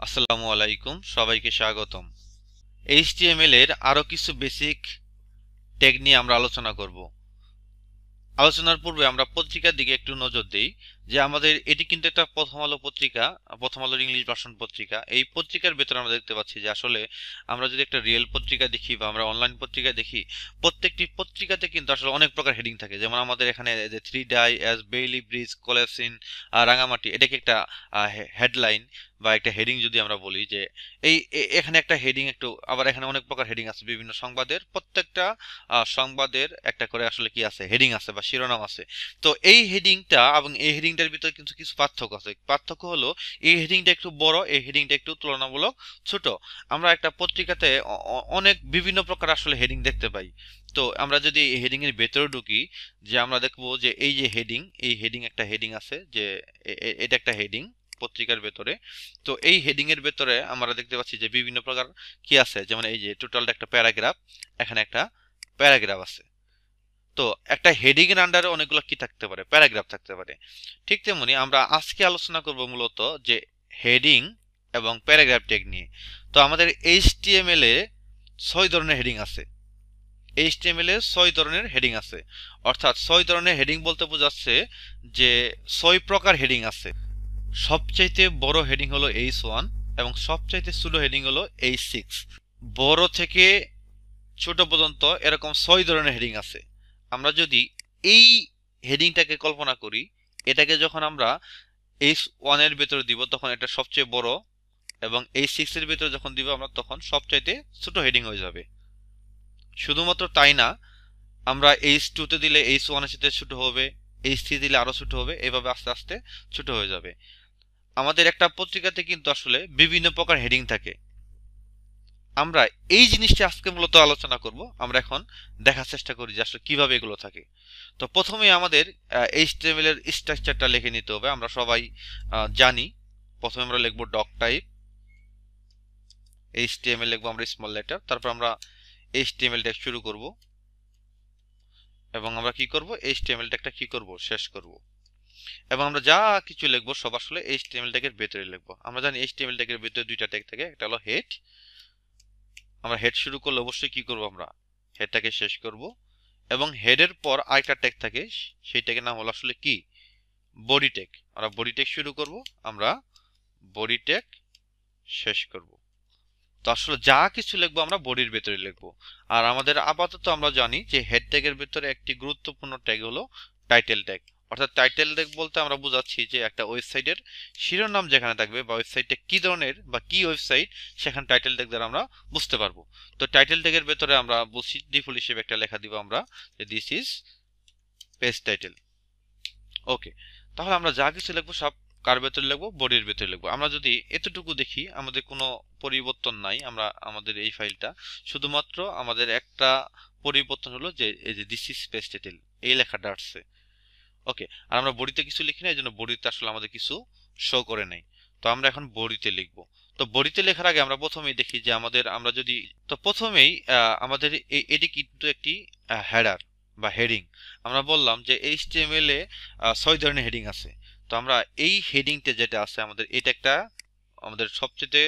আসসালামু আলাইকুম, সবাইকে স্বাগতম। এইচটিএমএল এর আরো কিছু বেসিক ট্যাগ নিয়ে আমরা আলোচনা করব। আলোচনার পূর্বে আমরা পত্রিকার দিকে একটু নজর দেই যে আমাদের এটি কিন্তু একটা প্রথম আলো পত্রিকা, প্রথম আলোর ইংলিশ ভার্সন পত্রিকা। এই পত্রিকার ভেতরে আমরা দেখতে পাচ্ছি যে আসলে আমরা যদি একটা রিয়েল পত্রিকা দেখি বা আমরা অনলাইন পত্রিকা দেখি, প্রত্যেকটি পত্রিকাতে কিন্তু আসলে অনেক প্রকার হেডিং থাকে। যেমন আমাদের এখানে যে three die as Bailey bridge কলেসিন Rangamati, এটাকে একটা হেডলাইন বা একটা হেডিং যদি আমরা বলি যে এখানে একটা হেডিং, একটু আবার এখানে অনেক প্রকার হেডিং আছে। বিভিন্ন সংবাদের প্রত্যেকটা সংবাদের একটা করে আসলে কি আছে, হেডিং আছে বা শিরোনাম আছে। তো এই হেডিংটা এবং এই হেডিংটার ভিতরে কিন্তু কিছু পার্থক্য আছে। পার্থক্য হলো এই হেডিংটা একটু বড়, এই হেডিংটা একটু তুলনামূলক ছোট। আমরা একটা পত্রিকাতে অনেক বিভিন্ন প্রকার আসলে হেডিং দেখতে পাই। তো আমরা যদি এই হেডিং এর ভেতরে ঢুকি, যে আমরা দেখবো যে এই যে হেডিং, এই হেডিং একটা হেডিং আছে, যে এটা একটা হেডিং পত্রিকার ভেতরে। তো এই হেডিং এর ভেতরে আমরা দেখতে পাচ্ছি যে বিভিন্ন প্রকার কি আছে, যেমন এই যে টোটালটা একটা প্যারাগ্রাফ, এখানে একটা প্যারাগ্রাফ আছে। তো একটা হেডিং এর আন্ডারে অনেকগুলো কি থাকতে পারে, প্যারাগ্রাফ থাকতে পারে। ঠিক তেমনি আমরা আজকে আলোচনা করব মূলত যে হেডিং এবং প্যারাগ্রাফ ট্যাগ নিয়ে। তো আমাদের এইচটিএমএল এ 6 ধরনের হেডিং আছে। এইচটিএমএল এ 6 ধরনের হেডিং আছে, অর্থাৎ 6 ধরনের হেডিং বলতে বোঝাচ্ছে যে 6 প্রকার হেডিং আছে। সবচাইতে বড় হেডিং হলো H1 এবং সবচাইতে ছোট হেডিং হলো H6। বড় থেকে ছোট পর্যন্ত এরকম 6 ধরনের হেডিং আছে। আমরা যদি এই হেডিংটাকে কল্পনা করি, এটাকে যখন আমরা H1 এর ভেতরে দিব তখন এটা সবচেয়ে বড়, এবং H6 এর ভেতরে যখন দিব আমরা তখন সবচাইতে ছোট হেডিং হয়ে যাবে। শুধুমাত্র তাই না, আমরা H2 তে দিলে H1 এর সাথে ছোট হবে, H3 দিলে আরো ছোট হবে, এভাবে আস্তে আস্তে ছোট হয়ে যাবে। আমাদের একটা পত্রিকাতে কিন্তু আসলে বিভিন্ন প্রকার হেডিং থাকে। আমরা এই জিনিসটা আজকে মূলত আলোচনা করব। আমরা এখন দেখার চেষ্টা করি যে আসলে কিভাবে এগুলো থাকে। তো প্রথমে আমাদের এইচটিএমএল এর স্ট্রাকচারটা লিখে নিতে হবে। আমরা সবাই জানি, প্রথমে আমরা লিখব ডক টাইপ, এইচটিএমএল লিখবো আমরা স্মল লেটার, তারপর আমরা এইচটিএমএল ট্যাগ শুরু করব এবং আমরা কি করব, এইচটিএমএল ট্যাগটা কি করব, শেষ করব। এবং আমরা যা কিছু লিখবো সব আসলে এইচটিএমএল ট্যাগের ভেতরে লিখবো। আমরা জানি এইচটিএমএল ট্যাগের ভেতরে দুইটা ট্যাগ থাকে, একটা হলো হেড। আমরা হেড শুরু করলে অবশ্যই কি করব, আমরা হেডটাকে শেষ করব। এবং হেডের পর আরেকটা ট্যাগ থাকে, সেই ট্যাগের নাম হলো আসলে কি, বডি ট্যাগ। আমরা বডি ট্যাগ শুরু করব, আমরা বডি ট্যাগ শেষ করব। তো আসলে যা কিছু লিখবো আমরা বডির ভেতরে লিখবো। আর আমাদের আপাতত আমরা জানি যে হেড ট্যাগের ভেতরে একটি গুরুত্বপূর্ণ ট্যাগ হলো টাইটেল ট্যাগ। অর্থাৎ টাইটেল ট্যাগ বলতে আমরা বোঝাচ্ছি যে একটা ওয়েবসাইটের শিরোনাম যেখানে থাকবে বা ওয়েবসাইটটা কি ধরনের বা কি ওয়েবসাইট, সেখানে টাইটেল ট্যাগ দ্বারা আমরা বুঝতে পারবো। তো টাইটেল ট্যাগের ভেতরে আমরা বলছি ডিফল্ট হিসেবে একটা লেখা দিব আমরা, যে দিস ইজ পেজ টাইটেল। ওকে, তাহলে আমরা যা কিছু লিখবো সব কার ভেতরে লিখবো, বডির ভেতরে লিখবো। আমরা যদি এতটুকু দেখি, আমাদের কোনো পরিবর্তন নাই। আমরা আমাদের এই ফাইলটা শুধুমাত্র আমাদের একটা পরিবর্তন হলো যে এই যে দিস ইজ পেজ টাইটেল, এই লেখাটা আসছে। ওকে, আর আমরা বডিতে কিছু লিখি না, এই জন্য বডিতে আসলে আমাদের কিছু শো করে নাই। তো আমরা এখন বডিতে লিখবো। তো বডিতে লেখার আগে আমরা প্রথমেই দেখি যে আমাদের, আমরা যদি, তো প্রথমেই আমাদের এটি কিন্তু একটি হেডার বা হেডিং। আমরা বললাম যে এইচটিএমএল এ 6 ধরনের হেডিং আছে। তো আমরা এই হেডিংটা যেটা আছে আমাদের, এটা একটা আমাদের সবচেয়ে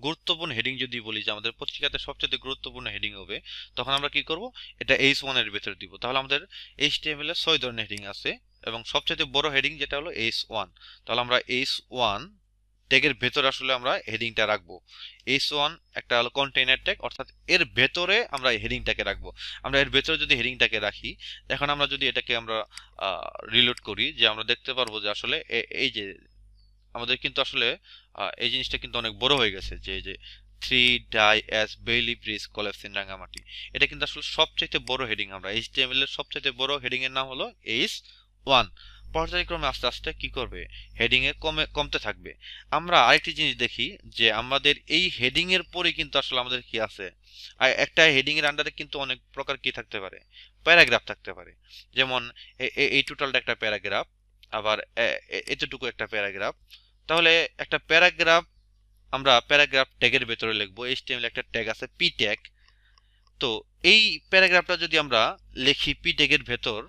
গুরুত্বপূর্ণ হেডিং যদি বলি যে আমাদের পত্রিকাতে সবচেয়ে গুরুত্বপূর্ণ হেডিং হবে, তখন আমরা কি করব, এটা H1 এর ভেতরে দিব। তাহলে আমাদের এইচটিএমএল এর 6 ধরনের হেডিং আছে এবং সবচেয়ে বড় হেডিং যেটা হলো H1। তাহলে আমরা H1 ট্যাগের ভেতরে আসলে আমরা হেডিংটা রাখবো। H1 একটা হলো কন্টেইনার ট্যাগ, অর্থাৎ এর ভেতরে আমরা হেডিংটাকে রাখবো। আমরা এর ভেতরে যদি হেডিংটাকে রাখি, এখন আমরা যদি এটাকে আমরা রিলোড করি, যে আমরা দেখতে পারবো যে আসলে এই যে আমাদের কিন্তু আসলে এই জিনিসটা কিন্তু অনেক বড় হয়ে গেছে, যে এই যে three die as Bailey bridge collapse in Rangamati, এটা কিন্তু আসলে সবচাইতে বড় হেডিং। আমরা এইচটিএমএল এর সবচাইতে বড় হেডিং এর নাম হলো H1। পর্যায়ক্রমে আস্তে আস্তে কি করবে, হেডিং এ কমতে থাকবে। আমরা আরেকটি জিনিস দেখি যে আমাদের এই হেডিং এর পরে কিন্তু আসলে আমাদের কি আছে, একটা হেডিং এর আন্ডারে কিন্তু অনেক প্রকার কি থাকতে পারে, প্যারাগ্রাফ থাকতে পারে। যেমন এই টোটালটা একটা প্যারাগ্রাফ, আবার এতটুকু একটা প্যারাগ্রাফ। তাহলে একটা প্যারাগ্রাফ আমরা প্যারাগ্রাফ ট্যাগের ভেতরে লিখবো। এইচটিএমএল একটা ট্যাগ আছে পি ট্যাগ। তো এই প্যারাগ্রাফটা যদি আমরা লিখি পি ট্যাগের ভেতর,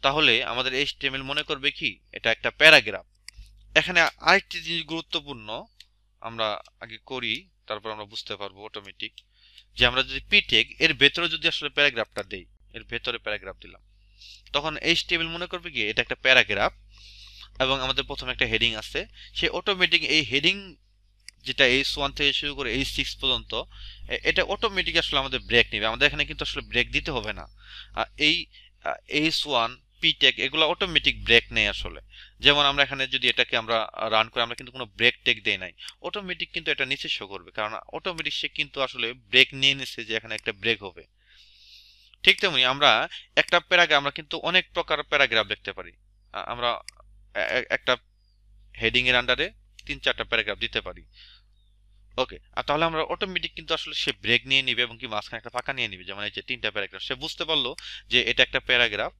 তাহলে আমাদের এইচটিএমএল মনে করবে কি এটা একটা প্যারাগ্রাফ। এখানে আরেকটি জিনিস গুরুত্বপূর্ণ, আমরা আগে করি, তারপর আমরা বুঝতে পারবো অটোমেটিক যে আমরা যদি পি ট্যাগ এর ভেতরে যদি আসলে প্যারাগ্রাফটা দেই, এর ভেতরে প্যারাগ্রাফ দিলাম, তখন এইচটিএমএল মনে করবে কি এটা একটা প্যারাগ্রাফ এবং আমাদের প্রথমে একটা হেডিং আছে, সে অটোমেটিক এই হেডিং যেটা H1 থেকে শুরু করে H6 পর্যন্ত এটা অটোমেটিক আসলে আমাদের ব্রেক নেবে। আমাদের এখানে কিন্তু আসলে ব্রেক দিতে হবে না। এই H1 পি ট্যাগ এগুলো অটোমেটিক ব্রেক নেই আসলে। যেমন আমরা এখানে যদি এটাকে আমরা রান করি, আমরা কিন্তু কোনো ব্রেক ট্যাগ দেই নাই, অটোমেটিক কিন্তু এটা নিচে শো করবে, কারণ অটোমেটিক সে কিন্তু আসলে ব্রেক নিয়ে নিছে যে এখানে একটা ব্রেক হবে। ঠিক তেমনি আমরা একটা প্যারাগ্রাফ, আমরা কিন্তু অনেক প্রকার প্যারাগ্রাফ দেখতে পারি। আমরা একটা হেডিং এর আন্ডারে 3-4টা প্যারাগ্রাফ দিতে পারি। ওকে, আর তাহলে আমরা অটোমেটিক কিন্তু আসলে সে ব্রেক নিয়ে নিবে এবং কি মাঝখানে একটা ফাঁকা নিয়ে নিবে, যেমন এই যে 3টা প্যারাগ্রাফ, সে বুঝতে পারলো যে এটা একটা প্যারাগ্রাফ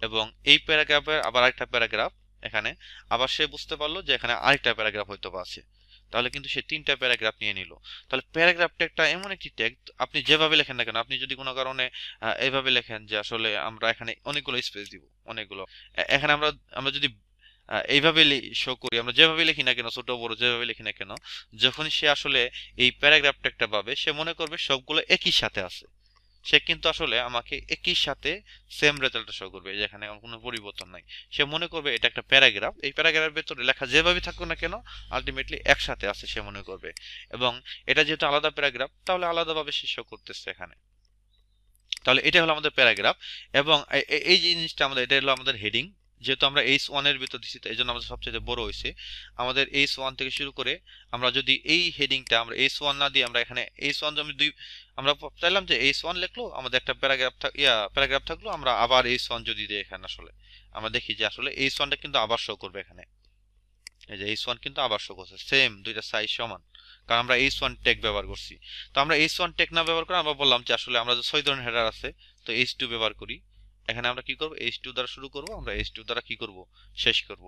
এবং এই প্যারাগ্রাফের আবার আরেকটা প্যারাগ্রাফ এখানে, আবার সে বুঝতে পারলো যে এখানে আরেকটা প্যারাগ্রাফ হয়তো আছে, তাহলে কিন্তু সে 3টা প্যারাগ্রাফ নিয়ে নিল। তাহলে প্যারাগ্রাফ ট্যাগটা এমন একটি ট্যাগ, আপনি যেভাবে লেখেন না কেন, আপনি যদি কোনো কারণে এইভাবে লেখেন যে আসলে আমরা এখানে অনেকগুলো স্পেস দিব, অনেকগুলো, এখানে আমরা আমরা যদি এইভাবে শো করি, আমরা যেভাবে লিখি না কেন, ছোট বড় যেভাবে লিখি না কেন, যখন সে আসলে এই প্যারাগ্রাফটা একটা পাবে, সে মনে করবে সবগুলো একই সাথে আছে, সে কিন্তু আসলে আমাকে একই সাথে সেম রেজাল্টটা শো করবে, যেখানে কোনো পরিবর্তন নাই। সে মনে করবে এটা একটা প্যারাগ্রাফ, এই প্যারাগ্রাফের ভেতরে লেখা যেভাবে থাকুক না কেন আলটিমেটলি একসাথে আছে সে মনে করবে, এবং এটা যেহেতু আলাদা প্যারাগ্রাফ তাহলে আলাদাভাবে সে শো করতেছে এখানে। তাহলে এটা হলো আমাদের প্যারাগ্রাফ, এবং এই জিনিসটা আমাদের, এটা হলো আমাদের হেডিং, যেহেতু আমরা H1 এর ভিতর দিচ্ছি এই জন্য আমাদের সবচেয়ে বড় হয়েছে। আমাদের H1 থেকে শুরু করে আমরা যদি এই হেডিংটা আমরা H1 না দিয়ে আমরা এখানে H1 যদি আমরা চাইলাম যে H1 লিখলো, আমাদের একটা প্যারাগ্রাফ থাকলো, আমরা আবার H1 যদি দিই এখানে, আসলে আমরা দেখি যে আসলে H1টা কিন্তু আবার শো করবে এখানে, এই যে H1 কিন্তু আবার শো করছে, সেম দুইটা সাইজ সমান, কারণ আমরা H1 ট্যাগ ব্যবহার করছি। তো আমরা H1 ট্যাগ না ব্যবহার করে আমরা বললাম যে আসলে আমরা যে 6 ধরনের হেডার আছে, তো H2 ব্যবহার করি। এখানে আমরা কি করব, H2 দ্বারা শুরু করব, আমরা H2 দ্বারা কি করব, শেষ করব।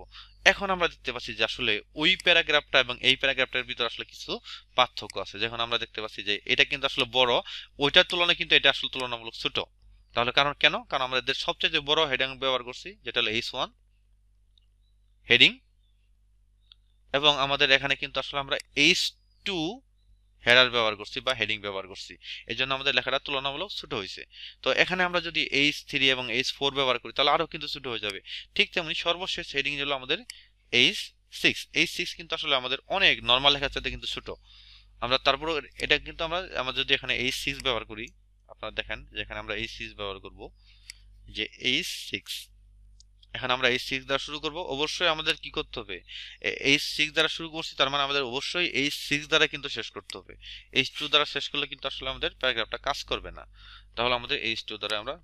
এখন আমরা দেখতে পাচ্ছি যে আসলে ওই প্যারাগ্রাফটা এবং এই প্যারাগ্রাফটার ভিতর আসলে কিছু পার্থক্য আছে। যখন আমরা দেখতে পাচ্ছি যে এটা কিন্তু আসলে বড়, ওইটার তুলনায় কিন্তু এটা আসলে তুলনামূলক ছোট। তাহলে কারণ কেন? কারণ আমরা এদের সবচেয়ে বড় হেডিং ব্যবহার করছি, যেটা হলো H1 হেডিং, এবং আমাদের এখানে কিন্তু আসলে আমরা H2 হেডার ব্যবহার করছি বা হেডিং ব্যবহার করছি, এই জন্য আমাদের লেখাটা তুলনামূলক ছোট হয়েছে। তো এখানে আমরা যদি H3 এবং H4 ব্যবহার করি তাহলে আরো কিন্তু ছোট হয়ে যাবে। ঠিক তেমনি সর্বশেষ হেডিং হলো আমাদের H6। H6 কিন্তু আসলে আমাদের অনেক নর্মাল লেখার চাইতে কিন্তু ছোট। আমরা তারপরে এটা কিন্তু আমরা যদি এখানে H6 ব্যবহার করি, আপনারা দেখেন যেখানে আমরা H6 ব্যবহার করব, যে H6, এখন আমরা H6 দ্বারা শুরু করব, অবশ্যই আমাদের কি করতে হবে, H6 দ্বারা শুরু করছি তার মানে আমাদের অবশ্যই H6 দ্বারা কিন্তু শেষ করতে হবে। H2 দ্বারা শেষ করলে কিন্তু আসলে আমাদের প্যারাগ্রাফটা কাজ করবে না। তাহলে আমাদের H2 দ্বারা আমরা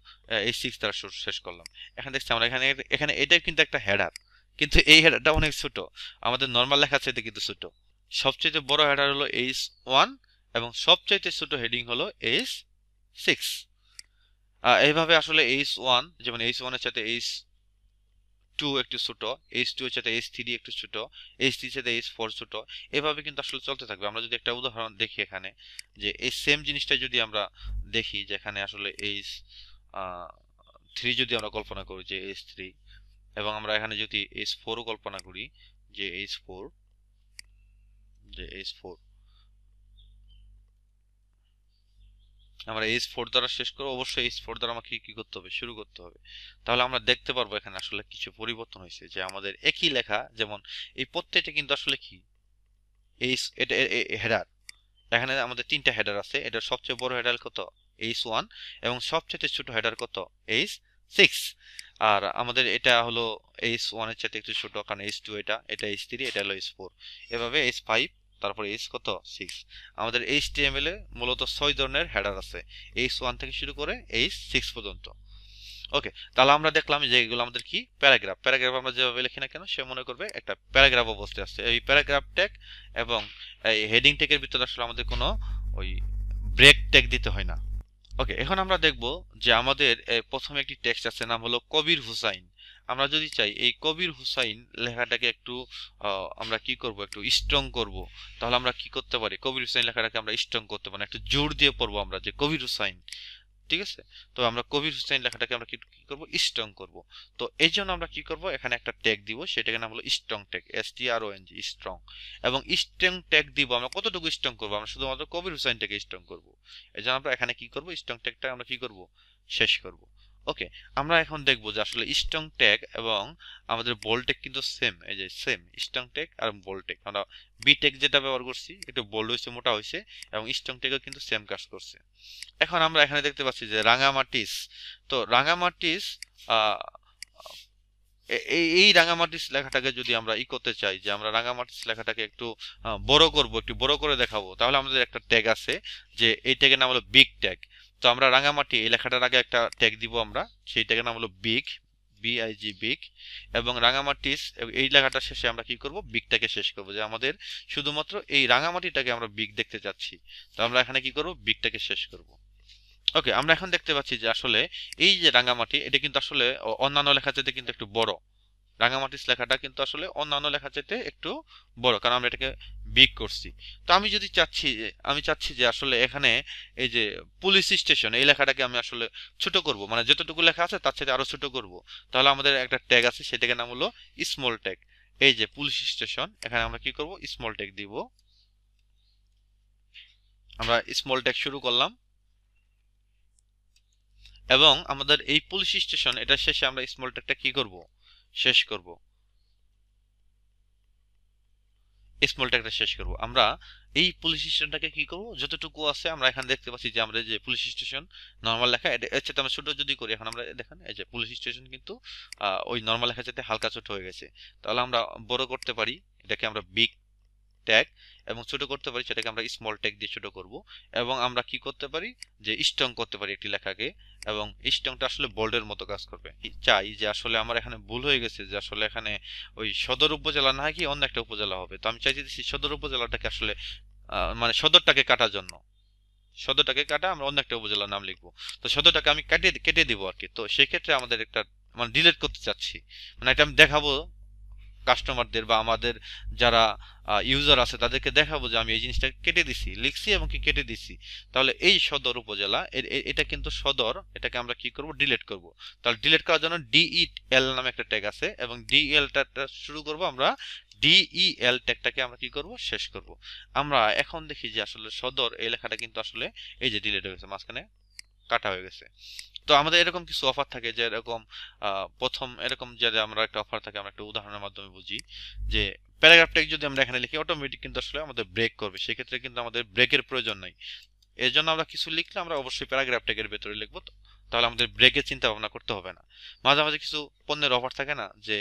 H6 দ্বারা শেষ করলাম। এখন দেখছি আমরা এখানে এখানে এটা কিন্তু একটা হেডার, কিন্তু এই হেডারটা অনেক ছোট, আমাদের নর্মাল লেখার চাইতে কিন্তু ছোট। সবচেয়ে বড় হেডার হলো H1 এবং সবচেয়ে ছোট হেডিং হলো H6। এইভাবে আসলে H1, যেমন H1 এর সাথে H2 একটু ছোট, H2 এর সাথে H3 একটু ছোট, H3 এর সাথে H4 ছোট, এভাবে কিন্তু আসলে চলতে থাকবে। আমরা যদি একটা উদাহরণ দেখি এখানে, যে এই সেম জিনিসটা যদি আমরা দেখি, যেখানে আসলে H3 যদি আমরা কল্পনা করি যে H3, এবং আমরা এখানে যদি H4 কল্পনা করি যে H4, আমরা H4 দ্বারা শেষ করব, অবশ্যই H4 দ্বারা আমাকে কি করতে হবে, শুরু করতে হবে। তাহলে আমরা দেখতে পারবো এখানে আসলে কিছু পরিবর্তন হয়েছে, যে আমাদের একই লেখা, যেমন এই প্রত্যেকটা কিন্তু আসলে কি এটা হেডার, এখানে আমাদের 3টা হেডার আছে, এটার সবচেয়ে বড় হেডার কত, H1, এবং সবচেয়ে ছোট হেডার কত, H6। আর আমাদের এটা হলো H1 এর চাইতে একটু ছোট, কারণ H2 এটা H3, এটা হলো H4, এভাবে H5, তারপর H কত 6। আমাদের HTML এ মূলত 6 ধরনের হেডার আছে, H1 থেকে শুরু করে H6 পর্যন্ত। ওকে, তাহলে আমরা দেখলাম যে এগুলো আমাদের কি প্যারাগ্রাফ। প্যারাগ্রাফ আমরা যেভাবে লিখি না কেন সে মনে করবে একটা প্যারাগ্রাফ অবস্থায় আছে। এই প্যারাগ্রাফ ট্যাগ এবং এই হেডিং ট্যাগের ভিতরে আসলে আমাদের কোনো ওই ব্রেক ট্যাগ দিতে হয় না। ওকে, এখন আমরা দেখব যে আমাদের প্রথমে একটি টেক্সট আছে, নাম হলো কবির হুসাইন। আমরা যদি চাই এই কবির হুসাইন লেখাটাকে একটু আমরা কি করব, একটু স্ট্রং করব, তাহলে আমরা কি করতে পারি, কবির হুসাইন লেখাটাকে আমরা স্ট্রং করতে পারি, একটু জোর দিয়ে পড়বো আমরা যে কবির হুসাইন। ঠিক আছে। তো আমরা কবির হুসাইন লেখাটাকে আমরা কি করব, স্ট্রং করব। তো এই জন্য আমরা কি করব, এখানে একটা ট্যাগ দিব, সেটাকে নাম হলো স্ট্রং ট্যাগ, STRONG, স্ট্রং। এবং স্ট্রং ট্যাগ দিব আমরা কতটুকু স্ট্রং করব, আমরা শুধুমাত্র কবির হুসাইনটাকে স্ট্রং করব। এই জন্য আমরা এখানে কি করব, স্ট্রং ট্যাগটা আমরা কি করব, শেষ করব। ওকে, আমরা এখন দেখব যে আসলে স্ট্রং ট্যাগ এবং আমাদের বোল্ড ট্যাগ কিন্তু সেম, এই যে সেম স্ট্রং ট্যাগ আর বোল্ড ট্যাগ। আমরা বি ট্যাগ যেটা ব্যবহার করছি একটু বোল্ড হয়েছে, মোটা হয়েছে, এবং স্ট্রং ট্যাগও কিন্তু সেম কাজ করছে। এখন আমরা এখানে দেখতে পাচ্ছি যে রাঙামাটিস। তো রাঙামাটিস, এই রাঙামাটিস লেখাটাকে যদি আমরা করতে চাই, যে আমরা রাঙামাটিস লেখাটাকে একটু বড় করব, একটু বড় করে দেখাবো, তাহলে আমাদের একটা ট্যাগ আছে, যে এই ট্যাগের নাম হলো বিগ ট্যাগ। তো আমরা রাঙামাটি এই লেখাটার আগে একটা ট্যাগ দিব আমরা, সেই ট্যাগের নাম হলো বিগ, BIG, বিগ। এবং রাঙামাটিস এই লেখাটার শেষে আমরা কি করব, বিগটাকে শেষ করব, যে আমাদের শুধুমাত্র এই রাঙামাটিটাকে আমরা বিগ দেখতে চাচ্ছি। তো আমরা এখানে কি করব, বিগটাকে শেষ করব। ওকে, আমরা এখন দেখতে পাচ্ছি যে আসলে এই যে রাঙামাটি, এটা কিন্তু আসলে অন্যান্য লেখা চাইতে কিন্তু একটু বড়। রাঙামাটিস লেখাটা কিন্তু আসলে অন্যান্য লেখা চাইতে একটু বড়, কারণ আমরা এটাকে বিগ করছি। তো আমি চাচ্ছি যে আসলে এখানে এই যে পুলিশ স্টেশন এই লেখাটাকে আমি আসলে ছোট করব, মানে যতটুকু লেখা আছে তার সাথে আরো ছোট করব। তাহলে আমাদের একটা ট্যাগ আছে, সেটাকে নাম হলো স্মল ট্যাগ। এই যে পুলিশ স্টেশন, এখানে আমরা কি করব, স্মল ট্যাগ দিব। আমরা স্মল ট্যাগ শুরু করলাম, এবং আমাদের এই পুলিশ স্টেশন এটা শেষে আমরা স্মল ট্যাগটা কি করব, শেষ করব। স্মল ট্যাগটা শেষ করব। আমরা এই পুলিশ স্টেশনটাকে কি করব, যতটুকু আছে আমরা এখানে দেখতে পাচ্ছি যে আমরা যে পুলিশ স্টেশন নরমাল লেখা, এটা এর চাইতে আমরা ছোট যদি করি, এখন আমরা দেখেন এই যে পুলিশ স্টেশন কিন্তু ওই নরমাল লেখা চাইতে হালকা ছোট হয়ে গেছে। তাহলে আমরা বড় করতে পারি, এটাকে আমরা বিগ ট্যাগ, এবং ছোট করতে পারি, সেটাকে আমরা স্মল ট্যাগ দিয়ে ছোট করব। এবং আমরা কি করতে পারি, যে স্ট্রং করতে পারি একটি লেখাকে, এবং স্ট্রংটা আসলে বোল্ডের মতো কাজ করবে। চাই যে আসলে আমার এখানে ভুল হয়ে গেছে, যে আসলে এখানে ওই সদর উপজেলা না কি অন্য একটা উপজেলা হবে। তো আমি চাইছি সদর উপজেলাটাকে আসলে মানে সদরটাকে কাটার জন্য, সদরটাকে কাটা আমরা অন্য একটা উপজেলার নাম লিখবো। তো সদরটাকে আমি কেটে দিব আর কি। তো সেক্ষেত্রে আমাদের একটা মানে ডিলিট করতে চাচ্ছি, মানে এটা আমি দেখাবো কাস্টমারদের বা আমাদের যারা ইউজার আছে তাদেরকে দেখাবো যে আমি এই জিনিসটা কেটে দিছি, লিখছি এবং কি কেটে দিছি। তাহলে এই সদর উপজেলা এটা কিন্তু সদর, এটাকে আমরা কি করব, ডিলিট করব। তাহলে ডিলিট করার জন্য DEL নামে একটা ট্যাগ আছে, এবং DEL ট্যাগটা শুরু করব আমরা, DEL ট্যাগটাকে আমরা কি করব, শেষ করব। আমরা এখন দেখি যে আসলে সদর এই লেখাটা কিন্তু আসলে এই যে ডিলিট হয়ে গেছে, মাঝখানে কাটা হয়ে গেছে। তো আমাদের এরকম কিছু অফার থাকে, যে এরকম প্রথম এরকম যে আমরা একটা অফার থাকে, আমরা একটা উদাহরণের মাধ্যমে বুঝি, যে প্যারাগ্রাফ ট্যাগ যদি আমরা এখানে লিখি অটোমেটিক কিন্তু আসলে আমাদের ব্রেক করবে, সেক্ষেত্রে কিন্তু আমাদের ব্রেকের প্রয়োজন নাই। এর জন্য আমরা কিছু লিখলে আমরা অবশ্যই প্যারাগ্রাফ ট্যাগের ভেতরে লিখবো, তাহলে আমাদের ব্রেকের চিন্তা ভাবনা করতে হবে না। মাঝে মাঝে কিছু পণ্যের অফার থাকে না, যে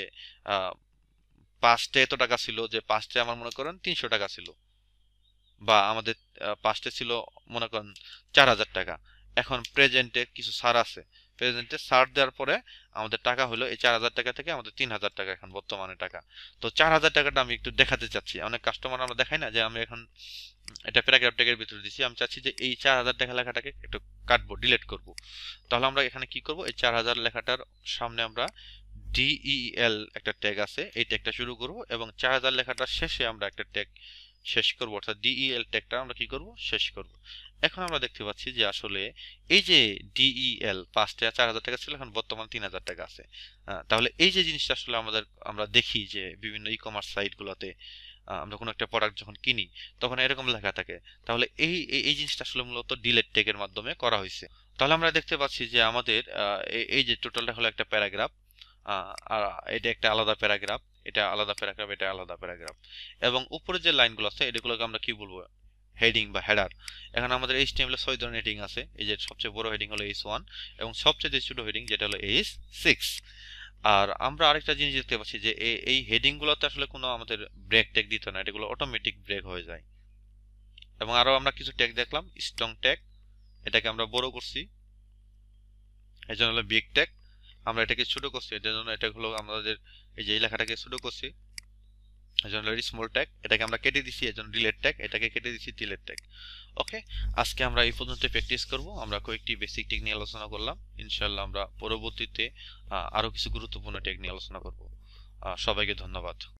পাঁচটে এত টাকা ছিল, যে পাঁচটে আমার মনে করেন 300 টাকা ছিল, বা আমাদের পাঁচটে ছিল মনে করেন 4000 টাকা। এখন প্রেজেন্টে কিছু ছাড় আছে, প্রেজেন্টে ছাড় দেওয়ার পরে আমাদের টাকা হলো এই 4000 টাকা থেকে আমাদের 3000 টাকা এখন বর্তমানে টাকা। তো 4000 টাকাটা আমি একটু দেখাতে চাচ্ছি, অনেক কাস্টমার আমরা দেখাই না যে আমি এখন এটা প্যারাগ্রাফ ট্যাগের ভিতরে দিচ্ছি, আমি চাচ্ছি যে এই 4000 টাকা লেখাটাকে একটু কাটবো, ডিলিট করব। তাহলে আমরা এখানে কি করব, এই 4000 লেখাটার সামনে আমরা DEL একটা ট্যাগ আছে, এই ট্যাগটা শুরু করব, এবং 4000 লেখাটার শেষে আমরা একটা ট্যাগ শেষ করব, অর্থাৎ DEL ট্যাগটা আমরা কি করব, শেষ করব। এখন আমরা দেখতে পাচ্ছি যে আসলে এই যে DEL 5টা 4000 টাকা ছিল, এখন বর্তমান 3000 টাকা আছে। তাহলে এই যে জিনিসটা আসলে আমরা দেখি যে বিভিন্ন ই কমার্স সাইটগুলোতে আমরা কোনো একটা প্রোডাক্ট যখন কিনি, তখন এরকম লেখা থাকে। তাহলে এই এই জিনিসটা আসলে মূলত ডিলিট ট্যাগের মাধ্যমে করা হয়েছে। তাহলে আমরা দেখতে পাচ্ছি যে আমাদের এই যে টোটালটা হলো একটা প্যারাগ্রাফ, আর এটা একটা আলাদা প্যারাগ্রাফ, এটা আলাদা প্যারাগ্রাফ, এটা আলাদা প্যারাগ্রাফ, এবং উপরে যে লাইনগুলো আছে এগুলোকে আমরা কি বলবো, হেডিং বা হেডার। এখন আমাদের HTML এ 6 ধরনের হেডিং আছে, এই যে সবচেয়ে বড় হেডিং হলো H1, এবং সবচেয়ে ছোট হেডিং যেটা হলো H6। আর আমরা আরেকটা জিনিস দেখতে পাচ্ছি যে এই হেডিং গুলোতে আসলে কোনো আমাদের ব্রেক ট্যাগ দিতে না, এগুলো অটোমেটিক ব্রেক হয়ে যায়। এবং আরো আমরা কিছু ট্যাগ দেখলাম, স্ট্রং ট্যাগ, এটাকে আমরা বড় করছি, এই জন্য হলো বিগ ট্যাগ। আমরা এটাকে ছোট করছি, এটার জন্য এটা হলো আমাদের এই যে এই লেখাটাকে ছোট করছি, এই জন্য স্মল ট্যাগ। এটাকে আমরা কেটে দিছি, এই জন্য ডিলিট ট্যাগ। এটাকে কেটে দিছি, ডিলিট ট্যাগ। ওকে, আজকে আমরা এই পর্যন্ত প্র্যাকটিস করব। আমরা কয়েকটি বেসিক টেক নিয়ে আলোচনা করলাম, ইনশাআল্লাহ আমরা পরবর্তীতে আরো কিছু গুরুত্বপূর্ণ টেক নিয়ে আলোচনা করব। সবাইকে ধন্যবাদ।